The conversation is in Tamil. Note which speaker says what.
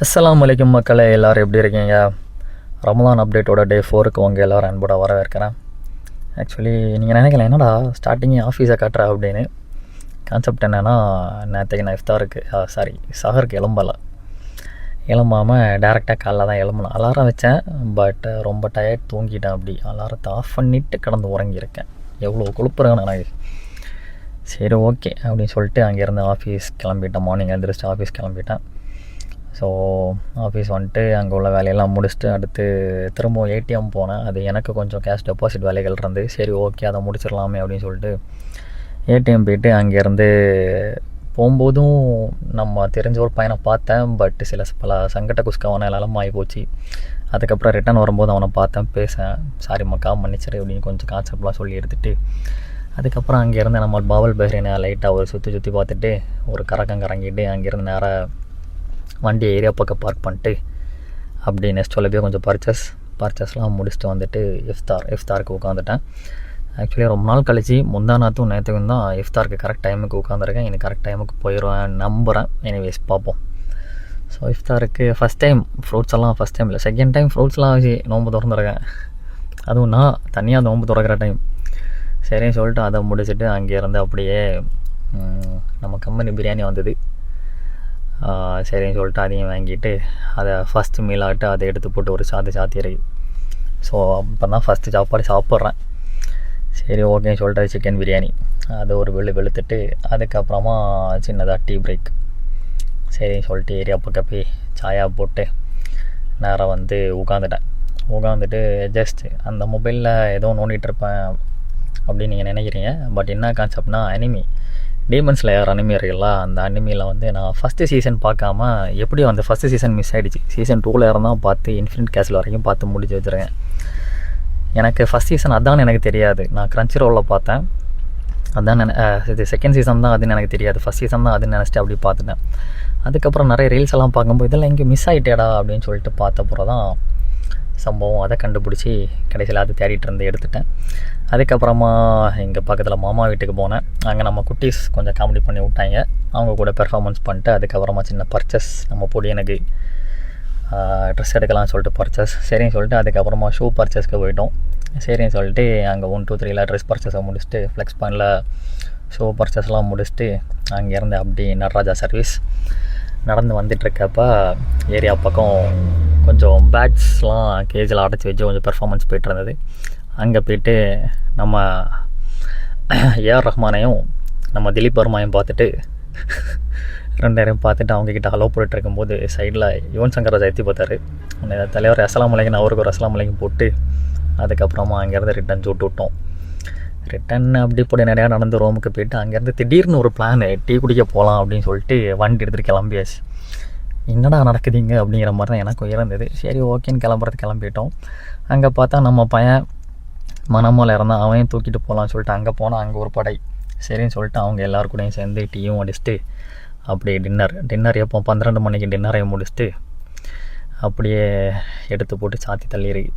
Speaker 1: அஸ்ஸலாமு அலைக்கும் மக்களே, எல்லோரும் எப்படி இருக்கீங்க? ரமலான் அப்டேட்டோட டே 4க்கு உங்கள் எல்லோரும் அன்போட வரவேற்கிறேன். ஆக்சுவலி நீங்கள் நினைக்கலாம், என்னடா ஸ்டார்டிங்கே ஆஃபீஸை காட்டுறா அப்படின்னு. கான்செப்ட் என்னென்னா, நேற்றுக்கு நான் இஃப்தாருக்கு சஹருக்கு எழும்பாமல் டேரெக்டாக காலைல தான் எழும்பணும். அலாரம் வச்சேன், பட் ரொம்ப டயர்ட் தூங்கிட்டேன். அப்படி அலாரத்தை ஆஃப் பண்ணிவிட்டு கடந்து உறங்கியிருக்கேன். எவ்வளோ கொழுப்புறேன்னு எனக்கு. சரி, ஓகே அப்படின்னு சொல்லிட்டு அங்கேருந்து ஆஃபீஸ் கிளம்பிட்டேன். மார்னிங் எழுந்திரிச்சிட்டு ஆஃபீஸ் கிளம்பிட்டேன். ஸோ ஆஃபீஸ் வந்துட்டு அங்கே உள்ள வேலையெல்லாம் முடிச்சுட்டு அடுத்து திரும்ப ஏடிஎம் போனேன். அது எனக்கு கொஞ்சம் கேஷ் டெபாசிட் வேலைகள் இருந்து, சரி ஓகே அதை முடிச்சிடலாமே அப்படின்னு சொல்லிட்டு ஏடிஎம் போயிட்டு அங்கேருந்து போகும்போதும் நம்ம தெரிஞ்ச ஒரு பையனை பார்த்தேன். பட் பல சங்கட்ட குஸ்காவான எல்லாம் ஆகி போச்சு. அதுக்கப்புறம் ரிட்டன் வரும்போது அவனை பார்த்தேன், பேசேன், சாரி மக்கா மன்னிச்சிரு அப்படின்னு கொஞ்சம் கான்செப்ட்லாம் சொல்லி எடுத்துகிட்டு அதுக்கப்புறம் அங்கேருந்து நம்ம பாவல் பஹ்ரைனை லைட்டாக ஒரு சுற்றி பார்த்துட்டு ஒரு கறக்கம் கறங்கிட்டு அங்கேருந்து நேராக வண்டி ஏரியா பக்கம் பார்க் பண்ணிட்டு அப்படி நெக்ஸ்ட் போய் கொஞ்சம் பர்ச்சேஸ்லாம் முடிச்சுட்டு வந்துட்டு இஃப்தாருக்கு உட்காந்துட்டேன். ஆக்சுவலி ரொம்ப நாள் கழிச்சு முந்தானாத்தும் நேற்றுக்கும் தான் இஃப்தாருக்கு கரெக்ட் டைமுக்கு உட்காந்துருக்கேன். எனக்கு கரெக்ட் டைமுக்கு போயிடுவேன் நம்புகிறேன். எனிவேஸ் பார்ப்போம். ஸோ இஃப்தாருக்கு ஃபஸ்ட் டைம் ஃப்ரூட்ஸ் எல்லாம் ஃபஸ்ட் டைம் இல்லை, செகண்ட் டைம் ஃப்ரூட்ஸ்லாம் வச்சு நோன்பு திறந்துருக்கேன். அதுவும் நான் தனியாக நோன்பு திறக்கிற டைம். சரின்னு சொல்லிட்டு அதை முடிச்சுட்டு அங்கேருந்து அப்படியே நம்ம கம்பெனி பிரியாணி வந்தது. சரின்னு சொல்லிட்டு அதையும் வாங்கிட்டு அதை ஃபஸ்ட்டு மீலாகிட்டு அதை எடுத்து போட்டு ஒரு சாத்திரை. ஸோ அப்போ தான் ஃபஸ்ட்டு சாப்பாடு சாப்பிட்றேன். சரி ஓகேன்னு சொல்லிட்டு சிக்கன் பிரியாணி அதை ஒரு வெளுத்துட்டு அதுக்கப்புறமா சின்னதாக டீ பிரேக். சரின்னு சொல்லிட்டு ஏரியா பக்கம் போய் சாயா போட்டு நேராக வந்து உட்காந்துட்டு ஜஸ்ட் அந்த மொபைலில் ஏதோ நோண்டிகிட்ருப்பேன் அப்படின்னு நீங்கள் நினைக்கிறீங்க. பட் என்ன கான்செப்ட்னா, அனிமி டீமன் ஸ்லேயர் அனிமி இருக்குல்ல, அந்த அனிமியில் வந்து நான் ஃபஸ்ட்டு சீசன் பார்க்காம எப்படியோ அந்த ஃபஸ்ட்டு சீசன் மிஸ் ஆகிடுச்சு. சீசன் 2ல் இருந்தால் பார்த்து இன்ஃபினிட் கேஸில் வரைக்கும் பார்த்து முடிச்சு வச்சுருக்கேன். எனக்கு ஃபஸ்ட் சீசன் அதான் எனக்கு தெரியாது. நான் கிரன்ச்சி ரோலில் பார்த்தேன், அதான் இது செகண்ட் சீசன் தான் அதுன்னு எனக்கு தெரியாது. ஃபஸ்ட் சீசன் தான் அதுன்னு நினச்சிட்டு அப்படி பார்த்துட்டேன். அதுக்கப்புறம் நிறைய ரீல்ஸ் எல்லாம் பார்க்கும்போது இதெல்லாம் எங்கே மிஸ் ஆகிட்டேடா அப்படின்னு சொல்லிட்டு பார்த்தப்பறம் தான் சம்பவம். அதை கண்டுபிடிச்சி கடைசியில் அதை தேடிட்டு இருந்து எடுத்துட்டேன். அதுக்கப்புறமா எங்கள் பக்கத்தில் மாமா வீட்டுக்கு போனேன். அங்கே நம்ம குட்டீஸ் கொஞ்சம் காமெடி பண்ணி விட்டாங்க, அவங்க கூட பெர்ஃபார்மன்ஸ் பண்ணிட்டு அதுக்கப்புறமா சின்ன பர்ச்சேஸ் நம்ம போடி எனக்கு ட்ரெஸ் எடுக்கலாம்னு சொல்லிட்டு பர்ச்சேஸ். சரின்னு சொல்லிட்டு அதுக்கப்புறமா ஷூ பர்ச்சேஸ்க்கு போயிட்டோம். சரின்னு சொல்லிட்டு அங்கே 1 2 3 ட்ரெஸ் பர்ச்சேஸை முடிச்சுட்டு ஃப்ளெக்ஸ் பாயிண்டில் ஷூ பர்ச்சேஸ்லாம் முடிச்சுட்டு அங்கேருந்து அப்படி நடராஜா சர்வீஸ் நடந்து வந்துட்டுருக்கப்போ ஏரியா பக்கம் கொஞ்சம் பேட்ஸ்லாம் கேஜில் அடைச்சி வச்சு கொஞ்சம் பெர்ஃபார்மன்ஸ் போய்ட்டு இருந்தது. அங்கே போய்ட்டு நம்ம ஏஆர் ரஹ்மானையும் நம்ம திலீப் வர்மாவையும் பார்த்துட்டு ரெண்டையும் பார்த்துட்டு அவங்கக்கிட்ட ஹலோ போட்டுட்டு இருக்கும்போது சைடில் யுவன் சங்கர் ராஜா எத்தி பார்த்தாரு. தலைவர் அஸ்ஸலாமு அலைக்கும், அவருக்கு ஒரு அஸ்ஸலாமு அலைக்கும் போட்டு அதுக்கப்புறமா அங்கேருந்து ரிட்டன் சுட்டு விட்டோம். ரிட்டன் அப்படி போட்டு நிறையா நடந்து ரோமுக்கு போயிட்டு அங்கேருந்து திடீர்னு ஒரு பிளான், டீ குடிக்க போகலாம் அப்படின்னு சொல்லிட்டு வண்டி எடுத்துகிட்டு கிளம்பியாச்சு. என்னடா நடக்குதுங்க அப்படிங்கிற மாதிரி தான் எனக்கும் இருந்தது. சரி ஓகேன்னு கிளம்பிட்டோம். அங்கே பார்த்தா நம்ம பையன் மனமோல இருந்தால் அவனையும் தூக்கிட்டு போகலான்னு சொல்லிட்டு அங்கே போனால் அங்கே ஒரு படை. சரின்னு சொல்லிட்டு அவங்க எல்லாருக்கூடையும் சேர்ந்து டீயும் அடிச்சுட்டு அப்படியே டின்னர் எப்போ 12 மணிக்கு டின்னரையும் முடிச்சுட்டு அப்படியே எடுத்து போட்டு சாத்தி தள்ளியிருக்கு.